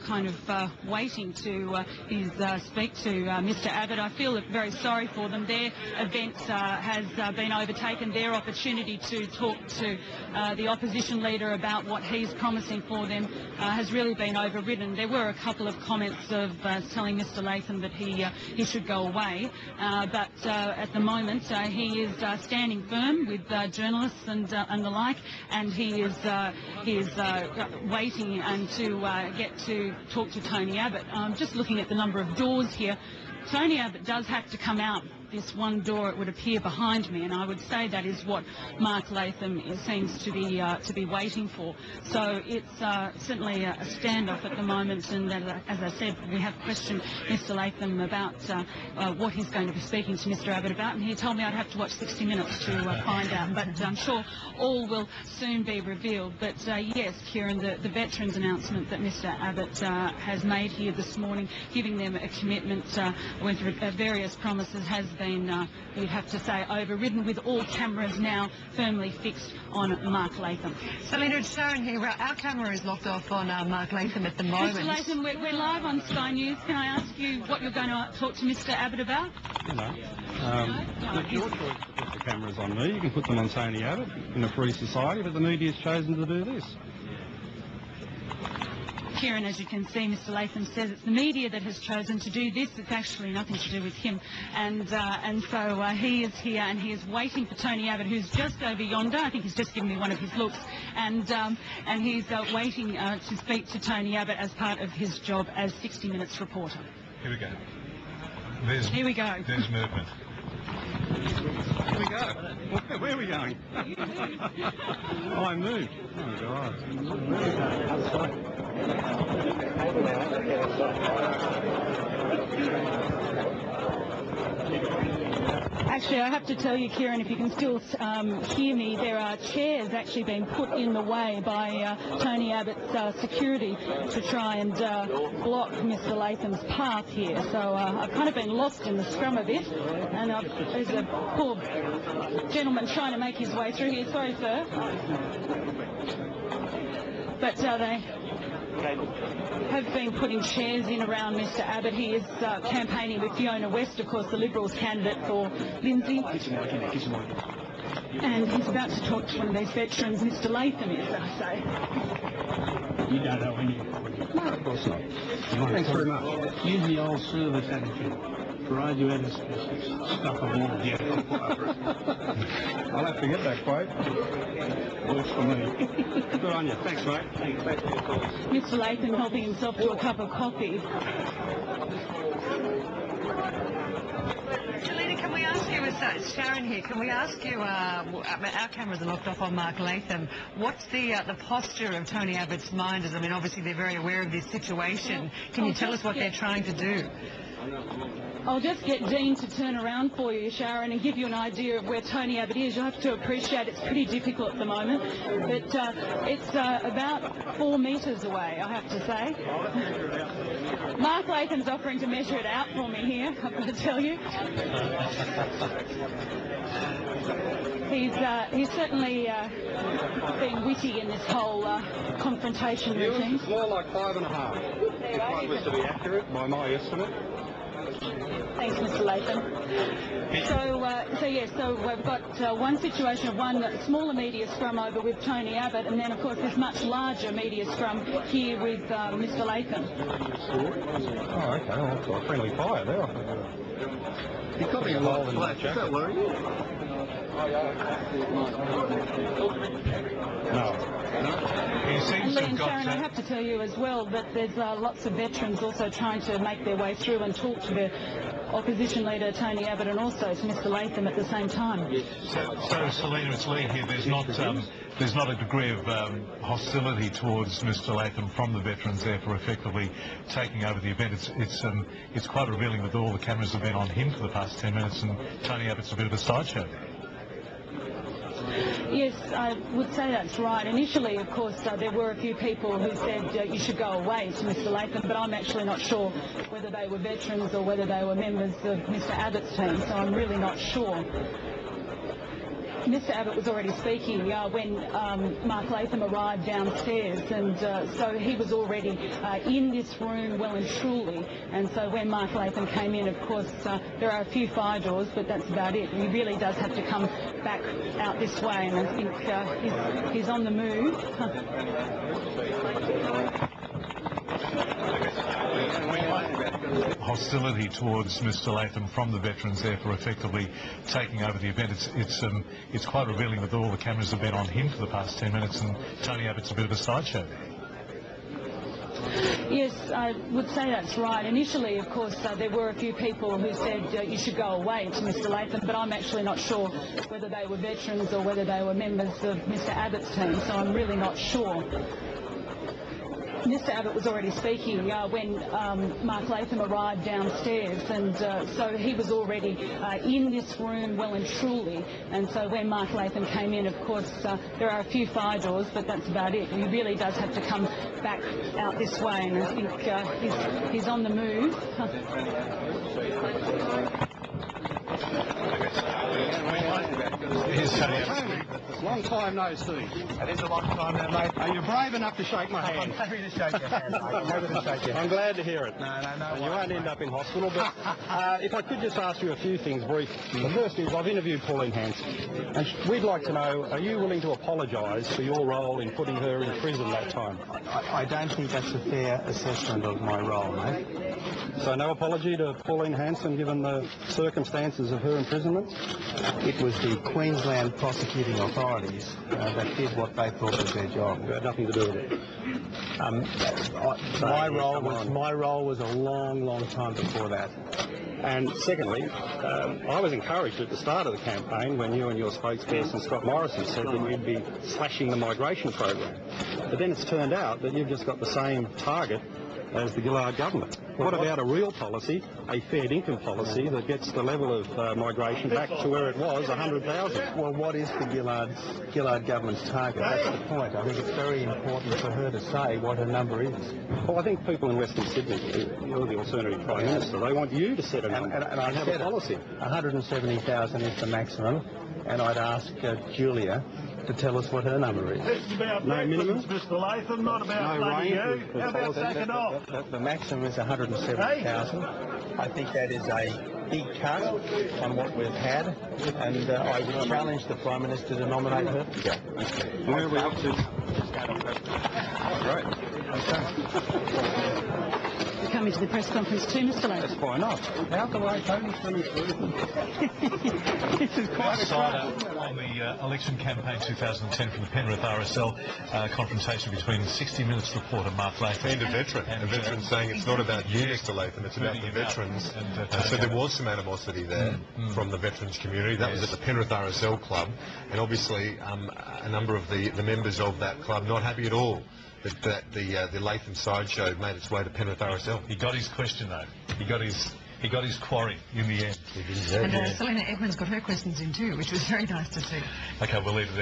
kind of waiting to speak to Mr. Abbott. I feel very sorry for them. Their event has been overtaken. Their opportunity to talk to the opposition leader about what he's promising for them has really been overridden. There were a couple of comments of telling Mr. Latham that he should go away, but at the moment he is standing firm with journalists and the like, and he is waiting and to get to talk to Tony Abbott. I'm just looking at the number of doors here. Tony Abbott does have to come out this one door, it would appear, behind me, and I would say that is what Mark Latham seems to be waiting for. So it's certainly a standoff at the moment, and as I said, we have questioned Mr. Latham about what he's going to be speaking to Mr. Abbott about, and he told me I'd have to watch 60 Minutes to find out, but I'm sure all will soon be revealed. But yes, Kieran, the veterans announcement that Mr. Abbott has made here this morning, giving them a commitment with various promises, has been, you'd have to say, overridden, with all cameras now firmly fixed on Mark Latham. Selena, it's Sharon here. Our camera is locked off on Mark Latham at the moment. Mr. Latham, we're live on Sky News. Can I ask you what you're going to talk to Mr. Abbott about? Hello. It's your choice to put the cameras on me. You can put them on Tony Abbott in a free society, but the media's chosen to do this. Kieran, as you can see, Mr. Latham says it's the media that has chosen to do this. It's actually nothing to do with him. And so he is here and he is waiting for Tony Abbott, who's just over yonder. I think he's just given me one of his looks. And he's waiting to speak to Tony Abbott as part of his job as 60 Minutes reporter. Here we go. Here we go. There's movement. Here we go. Where are we going? Oh, I moved. Oh, God. Actually, I have to tell you, Kieran, if you can still hear me, there are chairs actually being put in the way by Tony Abbott's security to try and block Mr. Latham's path here. So I've kind of been lost in the scrum of it, and there's a poor gentleman trying to make his way through here. Sorry, sir. But they have been putting chairs in around Mr. Abbott. He is campaigning with Fiona West, of course, the Liberals candidate for Lindsay. And he's about to talk to one of these veterans. Mr. Latham is, I say. You don't know any. No, of course not. Thanks very much. Use the old service attitude. Provide you any stuff of all. Yeah. I'll have to get that quote. Works for me. Good on you. Thanks, mate. Thanks for your call. Mr. Latham helping himself to a cup of coffee. Selena, can we ask you, it's Sharon here, can we ask you, our cameras are locked off on Mark Latham, what's the posture of Tony Abbott's minders? I mean, obviously they're very aware of this situation. Can you tell us what they're trying to do? I'll just get Dean to turn around for you, Sharon, and give you an idea of where Tony Abbott is. You'll have to appreciate it's pretty difficult at the moment, but it's about 4 metres away, I have to say. Mark Latham's offering to measure it out for me here, I've got to tell you. He's certainly being witty in this whole confrontation routine. It's more like 5.5, if I was to be accurate by my estimate. Thanks, Mr. Latham. So we've got one situation of one smaller media scrum over with Tony Abbott, and then, of course, this much larger media scrum here with Mr. Latham. Oh, okay. Well, that's a friendly fire there. You've got me a lot of flash. Does that worry you? No. And Lee and Sharon, I have to tell you as well that there's lots of veterans also trying to make their way through and talk to the opposition leader Tony Abbott and also to Mr. Latham at the same time. So Selena, it's Lee here. There's not a degree of hostility towards Mr. Latham from the veterans there for effectively taking over the event. It's quite revealing that all the cameras have been on him for the past 10 minutes, and Tony Abbott's a bit of a sideshow. Yes, I would say that's right. Initially, of course, there were a few people who said you should go away to Mr. Latham, but I'm actually not sure whether they were veterans or whether they were members of Mr. Abbott's team, so I'm really not sure. Mr. Abbott was already speaking when Mark Latham arrived downstairs, and so he was already in this room well and truly. And so when Mark Latham came in, of course, there are a few fire doors, but that's about it. He really does have to come back out this way, and I think he's on the move. Hostility towards Mr. Latham from the veterans there for effectively taking over the event. It's quite revealing that all the cameras have been on him for the past 10 minutes, and Tony Abbott's a bit of a sideshow there. Yes, I would say that's right. Initially, of course, there were a few people who said you should go away to Mr. Latham, but I'm actually not sure whether they were veterans or whether they were members of Mr. Abbott's team, so I'm really not sure. Mr. Abbott was already speaking when Mark Latham arrived downstairs, and so he was already in this room well and truly. And so when Mark Latham came in, of course, there are a few fire doors, but that's about it. He really does have to come back out this way, and I think he's on the move. Long time no see. It is a long time now, mate. Are you brave enough to shake my hand? I'm happy to shake your hand, mate. I'm happy to shake your hand. I'm glad to hear it. No. You won't end up in hospital, but if I could just ask you a few things briefly. The first is, I've interviewed Pauline Hanson, and we'd like to know, are you willing to apologise for your role in putting her in prison that time? I don't think that's a fair assessment of my role, mate. So no apology to Pauline Hanson given the circumstances of her imprisonment? It was the Queensland prosecuting authorities that did what they thought was their job. You had nothing to do with it. My role was a long time before that. And secondly, I was encouraged at the start of the campaign when you and your spokesperson Scott Morrison said that you'd be slashing the migration program. But then it's turned out that you've just got the same target as the Gillard government. What about a real policy, a fair income policy that gets the level of migration back to where it was, 100,000? Well, what is the Gillard government's target? That's the point. I think it's very important for her to say what her number is. Well, I think people in Western Sydney, you're the alternative Prime Minister, they want you to set a number and I have a policy. 170,000 is the maximum, and I'd ask Julia to tell us what her number is. It's about No minimum? Mr. Latham, not about No money. range? How about taking off? The maximum is 170,000. I think that is a big cut on what we've had, and I would challenge the Prime Minister to nominate her. Yeah. Where are we up to? Great. Coming to the press conference too, Mr. Latham. That's fine enough. How can I Tony's coming through? This is quite a Outside on the election campaign 2010 from the Penrith RSL confrontation between 60 Minutes reporter Mark Latham And a veteran saying it's not about you, Mr. Latham, it's about the veterans. So there was some animosity there from the veterans community. That was at the Penrith RSL club, and obviously a number of the members of that club not happy at all that the Latham sideshow made its way to Penrith RSL. He got his question though. He got his quarry in the end. And Selena Edmonds got her questions in too, which was very nice to see. Okay, we'll leave it there.